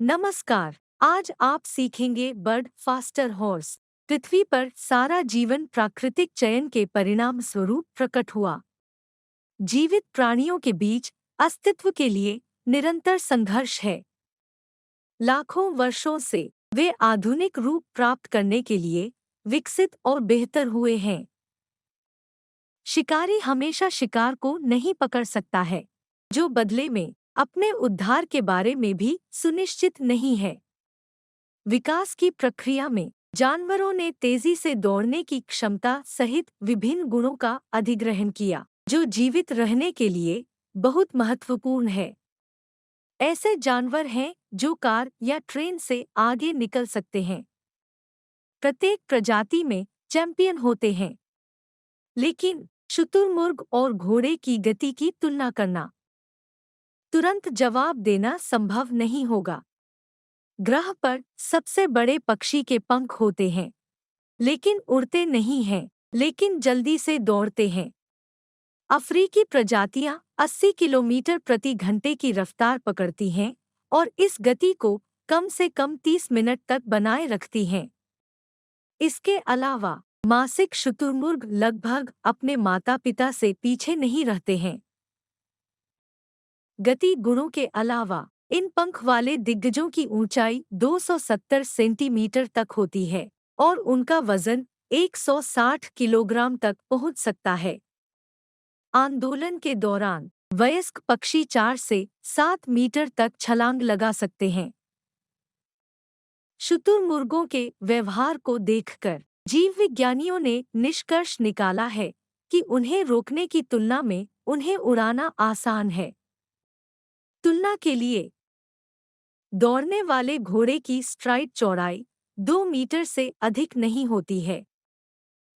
नमस्कार। आज आप सीखेंगे बर्ड फास्टर हॉर्स। पृथ्वी पर सारा जीवन प्राकृतिक चयन के परिणाम स्वरूप प्रकट हुआ। जीवित प्राणियों के बीच अस्तित्व के लिए निरंतर संघर्ष है। लाखों वर्षों से वे आधुनिक रूप प्राप्त करने के लिए विकसित और बेहतर हुए हैं। शिकारी हमेशा शिकार को नहीं पकड़ सकता है, जो बदले में अपने उद्धार के बारे में भी सुनिश्चित नहीं है। विकास की प्रक्रिया में जानवरों ने तेजी से दौड़ने की क्षमता सहित विभिन्न गुणों का अधिग्रहण किया, जो जीवित रहने के लिए बहुत महत्वपूर्ण है। ऐसे जानवर हैं जो कार या ट्रेन से आगे निकल सकते हैं। प्रत्येक प्रजाति में चैंपियन होते हैं, लेकिन शुतुरमुर्ग और घोड़े की गति की तुलना करना तुरंत जवाब देना संभव नहीं होगा। ग्रह पर सबसे बड़े पक्षी के पंख होते हैं, लेकिन उड़ते नहीं हैं, लेकिन जल्दी से दौड़ते हैं। अफ्रीकी प्रजातियां 80 किलोमीटर प्रति घंटे की रफ्तार पकड़ती हैं और इस गति को कम से कम 30 मिनट तक बनाए रखती हैं। इसके अलावा मासिक शुतुरमुर्ग लगभग अपने माता पिता से पीछे नहीं रहते हैं। गति गुणों के अलावा इन पंख वाले दिग्गजों की ऊंचाई 270 सेंटीमीटर तक होती है और उनका वजन 160 किलोग्राम तक पहुंच सकता है। आंदोलन के दौरान वयस्क पक्षी 4 से 7 मीटर तक छलांग लगा सकते हैं। शुतुरमुर्गों के व्यवहार को देखकर जीव विज्ञानियों ने निष्कर्ष निकाला है कि उन्हें रोकने की तुलना में उन्हें उड़ाना आसान है। तुलना के लिए दौड़ने वाले घोड़े की स्ट्राइड चौड़ाई 2 मीटर से अधिक नहीं होती है।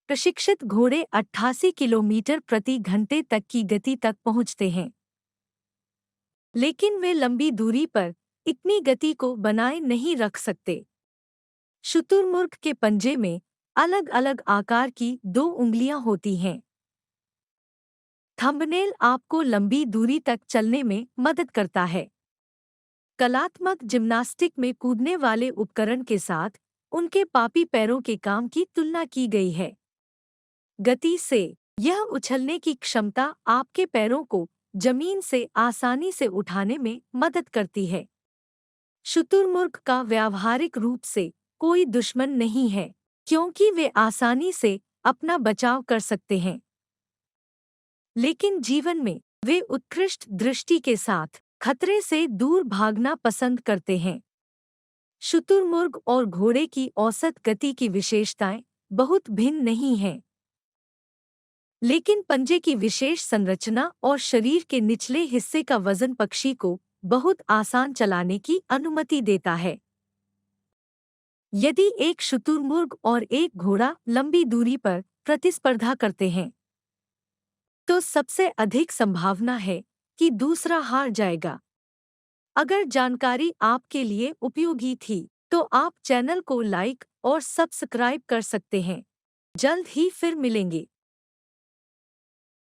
प्रशिक्षित घोड़े 88 किलोमीटर प्रति घंटे तक की गति तक पहुंचते हैं, लेकिन वे लंबी दूरी पर इतनी गति को बनाए नहीं रख सकते। शुतुरमुर्ग के पंजे में अलग अलग आकार की 2 उंगलियां होती हैं। थंबनेल आपको लंबी दूरी तक चलने में मदद करता है। कलात्मक जिम्नास्टिक में कूदने वाले उपकरण के साथ उनके पापी पैरों के काम की तुलना की गई है। गति से यह उछलने की क्षमता आपके पैरों को जमीन से आसानी से उठाने में मदद करती है। शुतुरमुर्ग का व्यावहारिक रूप से कोई दुश्मन नहीं है, क्योंकि वे आसानी से अपना बचाव कर सकते हैं। लेकिन जीवन में वे उत्कृष्ट दृष्टि के साथ खतरे से दूर भागना पसंद करते हैं। शुतुरमुर्ग और घोड़े की औसत गति की विशेषताएं बहुत भिन्न नहीं हैं, लेकिन पंजे की विशेष संरचना और शरीर के निचले हिस्से का वजन पक्षी को बहुत आसान चलाने की अनुमति देता है। यदि एक शुतुरमुर्ग और एक घोड़ा लंबी दूरी पर प्रतिस्पर्धा करते हैं, तो सबसे अधिक संभावना है कि दूसरा हार जाएगा। अगर जानकारी आपके लिए उपयोगी थी, तो आप चैनल को लाइक और सब्सक्राइब कर सकते हैं। जल्द ही फिर मिलेंगे।